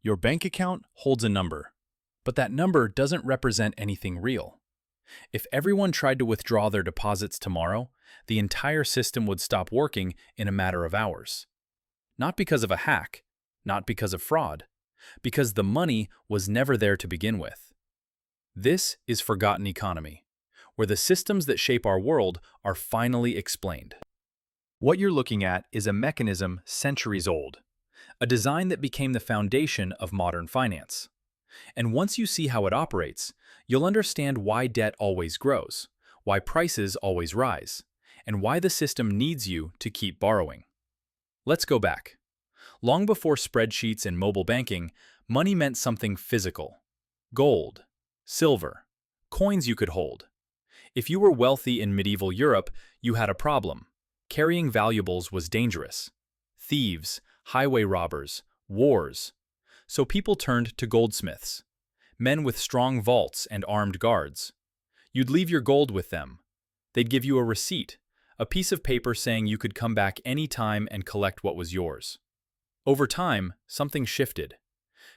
Your bank account holds a number, but that number doesn't represent anything real. If everyone tried to withdraw their deposits tomorrow, the entire system would stop working in a matter of hours. Not because of a hack, not because of fraud, because the money was never there to begin with. This is forgotten economy, where the systems that shape our world are finally explained. What you're looking at is a mechanism centuries old, a design that became the foundation of modern finance. And once you see how it operates, you'll understand why debt always grows, why prices always rise, and why the system needs you to keep borrowing. Let's go back. Long before spreadsheets and mobile banking, money meant something physical. Gold, silver, coins you could hold. If you were wealthy in medieval Europe, you had a problem. Carrying valuables was dangerous. Thieves, highway robbers, wars. So people turned to goldsmiths, men with strong vaults and armed guards. You'd leave your gold with them. They'd give you a receipt, a piece of paper saying you could come back any time and collect what was yours. Over time, something shifted.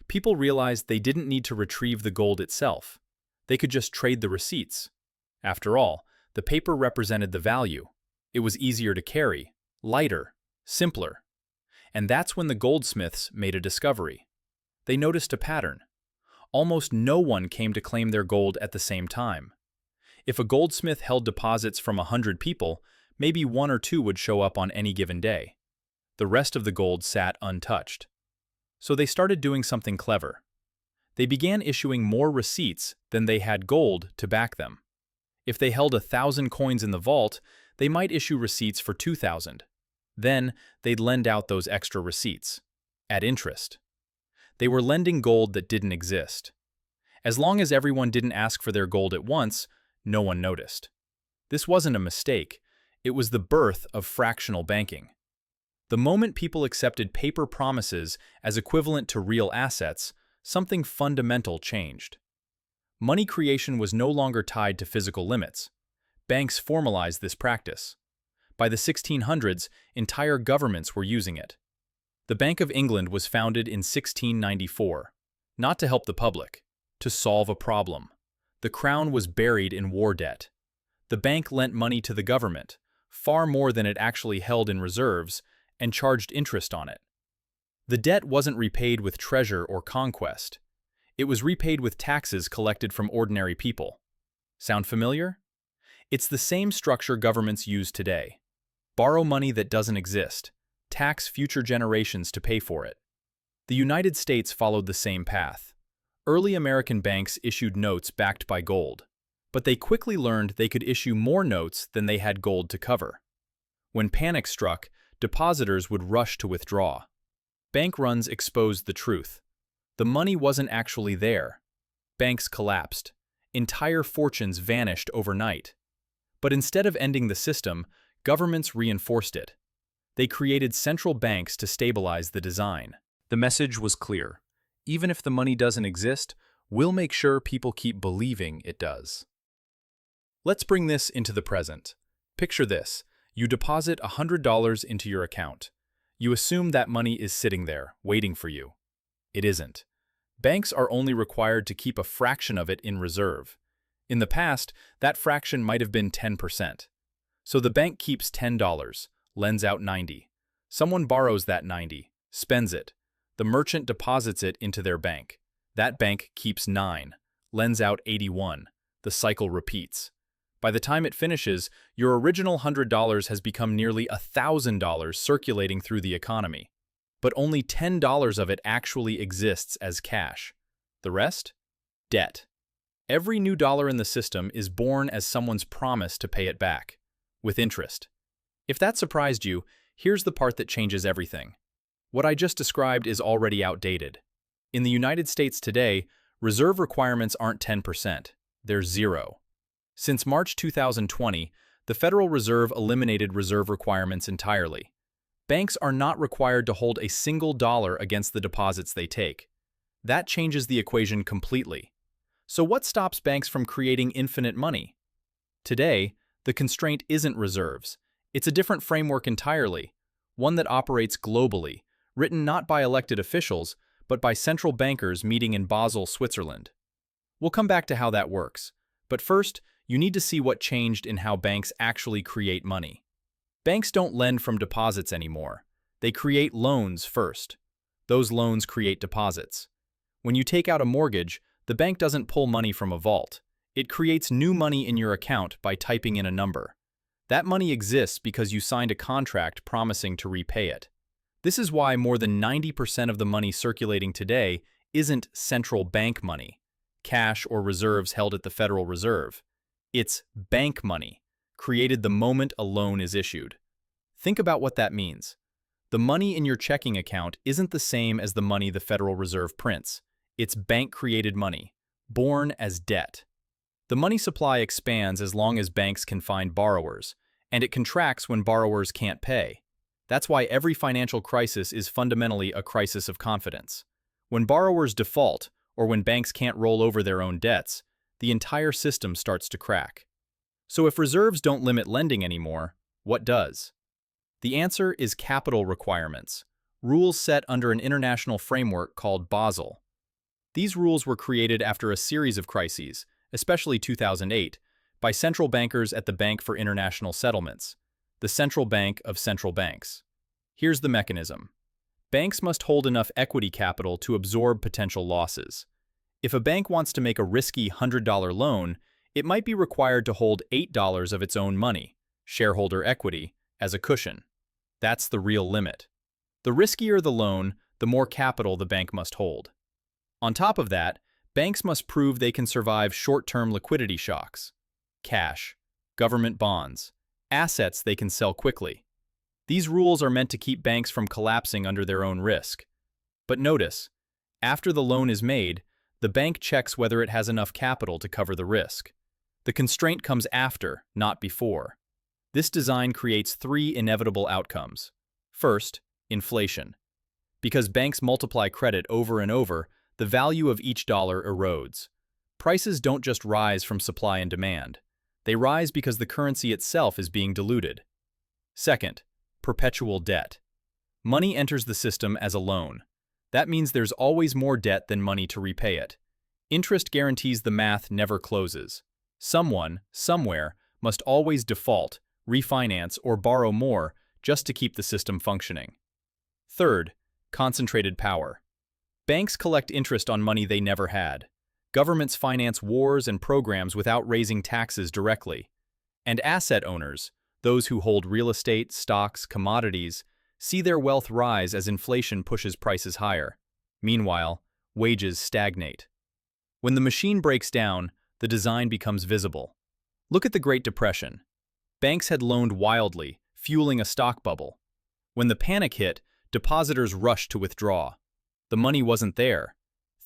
People realized they didn't need to retrieve the gold itself. They could just trade the receipts. After all, the paper represented the value. It was easier to carry, lighter, simpler. And that's when the goldsmiths made a discovery. They noticed a pattern. Almost no one came to claim their gold at the same time. If a goldsmith held deposits from 100 people, maybe 1 or 2 would show up on any given day. The rest of the gold sat untouched. So they started doing something clever. They began issuing more receipts than they had gold to back them. If they held 1,000 coins in the vault, they might issue receipts for 2,000. Then they'd lend out those extra receipts, at interest. They were lending gold that didn't exist. As long as everyone didn't ask for their gold at once, no one noticed. This wasn't a mistake. It was the birth of fractional banking. The moment people accepted paper promises as equivalent to real assets, something fundamental changed. Money creation was no longer tied to physical limits. Banks formalized this practice. By the 1600s, entire governments were using it. The Bank of England was founded in 1694, not to help the public, to solve a problem. The crown was buried in war debt. The bank lent money to the government, far more than it actually held in reserves, and charged interest on it. The debt wasn't repaid with treasure or conquest. It was repaid with taxes collected from ordinary people. Sound familiar? It's the same structure governments use today. Borrow money that doesn't exist. Tax future generations to pay for it. The United States followed the same path. Early American banks issued notes backed by gold, but they quickly learned they could issue more notes than they had gold to cover. When panic struck, depositors would rush to withdraw. Bank runs exposed the truth. The money wasn't actually there. Banks collapsed. Entire fortunes vanished overnight. But instead of ending the system, governments reinforced it. They created central banks to stabilize the design. The message was clear. Even if the money doesn't exist, we'll make sure people keep believing it does. Let's bring this into the present. Picture this. You deposit $100 into your account. You assume that money is sitting there, waiting for you. It isn't. Banks are only required to keep a fraction of it in reserve. In the past, that fraction might have been 10%. So the bank keeps $10, lends out 90. Someone borrows that 90, spends it. The merchant deposits it into their bank. That bank keeps 9, lends out 81. The cycle repeats. By the time it finishes, your original $100 has become nearly $1,000 circulating through the economy. But only $10 of it actually exists as cash. The rest? Debt. Every new dollar in the system is born as someone's promise to pay it back, with interest. If that surprised you, here's the part that changes everything. What I just described is already outdated. In the United States today, reserve requirements aren't 10%, they're 0. Since March 2020, the Federal Reserve eliminated reserve requirements entirely. Banks are not required to hold a single dollar against the deposits they take. That changes the equation completely. So what stops banks from creating infinite money? Today, the constraint isn't reserves. It's a different framework entirely, one that operates globally, written not by elected officials, but by central bankers meeting in Basel, Switzerland. We'll come back to how that works, but first, you need to see what changed in how banks actually create money. Banks don't lend from deposits anymore. They create loans first. Those loans create deposits. When you take out a mortgage, the bank doesn't pull money from a vault. It creates new money in your account by typing in a number. That money exists because you signed a contract promising to repay it. This is why more than 90% of the money circulating today isn't central bank money, cash or reserves held at the Federal Reserve. It's bank money, created the moment a loan is issued. Think about what that means. The money in your checking account isn't the same as the money the Federal Reserve prints. It's bank-created money, born as debt. The money supply expands as long as banks can find borrowers, and it contracts when borrowers can't pay. That's why every financial crisis is fundamentally a crisis of confidence. When borrowers default, or when banks can't roll over their own debts, the entire system starts to crack. So if reserves don't limit lending anymore, what does? The answer is capital requirements, rules set under an international framework called Basel. These rules were created after a series of crises, especially 2008, by central bankers at the Bank for International Settlements, the central bank of central banks. Here's the mechanism. Banks must hold enough equity capital to absorb potential losses. If a bank wants to make a risky $100 loan, it might be required to hold $8 of its own money, shareholder equity, as a cushion. That's the real limit. The riskier the loan, the more capital the bank must hold. On top of that, banks must prove they can survive short-term liquidity shocks. Cash, government bonds, assets they can sell quickly. These rules are meant to keep banks from collapsing under their own risk. But notice, after the loan is made, the bank checks whether it has enough capital to cover the risk. The constraint comes after, not before. This design creates three inevitable outcomes. First, inflation. Because banks multiply credit over and over, the value of each dollar erodes. Prices don't just rise from supply and demand. They rise because the currency itself is being diluted. Second, perpetual debt. Money enters the system as a loan. That means there's always more debt than money to repay it. Interest guarantees the math never closes. Someone, somewhere, must always default, refinance, or borrow more just to keep the system functioning. Third, concentrated power. Banks collect interest on money they never had. Governments finance wars and programs without raising taxes directly. And asset owners, those who hold real estate, stocks, commodities, see their wealth rise as inflation pushes prices higher. Meanwhile, wages stagnate. When the machine breaks down, the design becomes visible. Look at the Great Depression. Banks had loaned wildly, fueling a stock bubble. When the panic hit, depositors rushed to withdraw. The money wasn't there.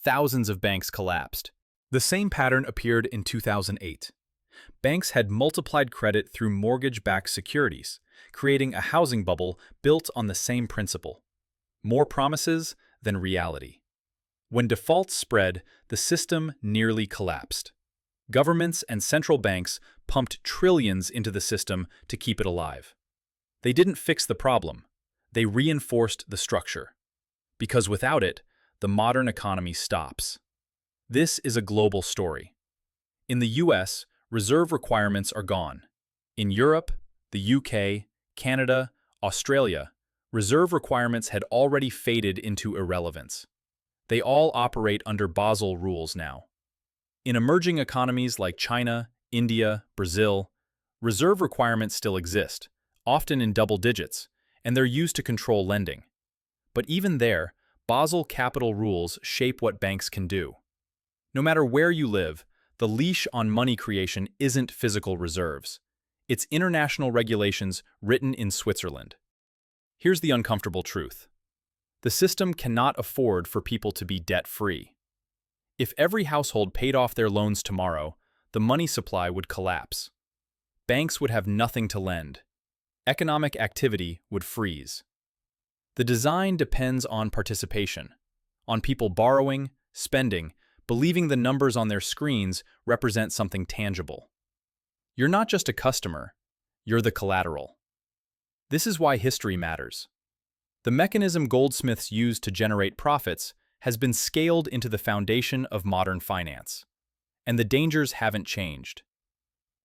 Thousands of banks collapsed. The same pattern appeared in 2008. Banks had multiplied credit through mortgage-backed securities, creating a housing bubble built on the same principle. More promises than reality. When defaults spread, the system nearly collapsed. Governments and central banks pumped trillions into the system to keep it alive. They didn't fix the problem. They reinforced the structure. Because without it, the modern economy stops. This is a global story. In the US, reserve requirements are gone. In Europe, the UK, Canada, Australia, reserve requirements had already faded into irrelevance. They all operate under Basel rules now. In emerging economies like China, India, Brazil, reserve requirements still exist, often in double digits, and they're used to control lending. But even there, Basel capital rules shape what banks can do. No matter where you live, the leash on money creation isn't physical reserves. It's international regulations written in Switzerland. Here's the uncomfortable truth. The system cannot afford for people to be debt-free. If every household paid off their loans tomorrow, the money supply would collapse. Banks would have nothing to lend. Economic activity would freeze. The design depends on participation, on people borrowing, spending, believing the numbers on their screens represent something tangible. You're not just a customer, you're the collateral. This is why history matters. The mechanism Goldsmiths used to generate profits has been scaled into the foundation of modern finance. And the dangers haven't changed.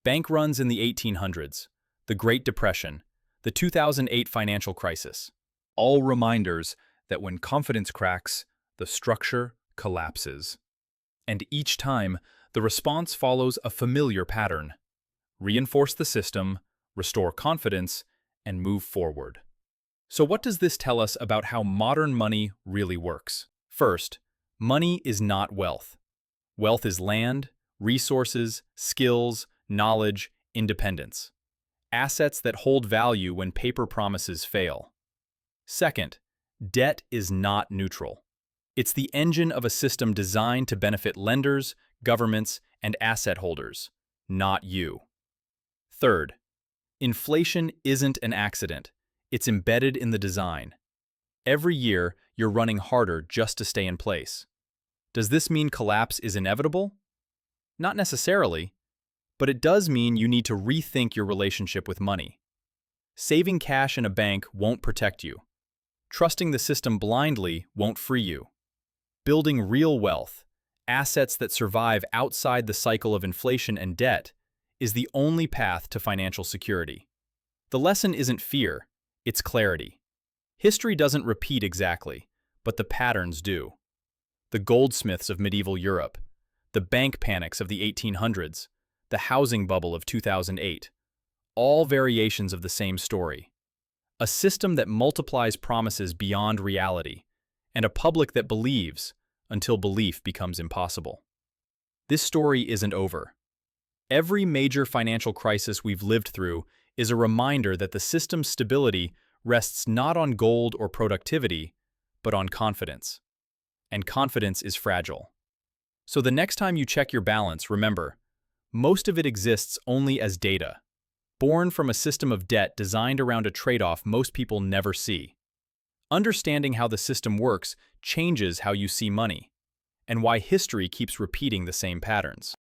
Bank runs in the 1800s, the Great Depression, the 2008 financial crisis. All reminders that when confidence cracks, the structure collapses. And each time, the response follows a familiar pattern. Reinforce the system, restore confidence, and move forward. So what does this tell us about how modern money really works? First, money is not wealth. Wealth is land, resources, skills, knowledge, independence. Assets that hold value when paper promises fail. Second, debt is not neutral. It's the engine of a system designed to benefit lenders, governments, and asset holders, not you. Third, inflation isn't an accident. It's embedded in the design. Every year, you're running harder just to stay in place. Does this mean collapse is inevitable? Not necessarily, but it does mean you need to rethink your relationship with money. Saving cash in a bank won't protect you. Trusting the system blindly won't free you. Building real wealth, assets that survive outside the cycle of inflation and debt, is the only path to financial security. The lesson isn't fear, it's clarity. History doesn't repeat exactly, but the patterns do. The Goldsmiths of medieval Europe, the bank panics of the 1800s, the housing bubble of 2008, all variations of the same story. A system that multiplies promises beyond reality, and a public that believes until belief becomes impossible. This story isn't over. Every major financial crisis we've lived through is a reminder that the system's stability rests not on gold or productivity, but on confidence. And confidence is fragile. So the next time you check your balance, remember, most of it exists only as data, born from a system of debt designed around a trade-off most people never see. Understanding how the system works changes how you see money, and why history keeps repeating the same patterns.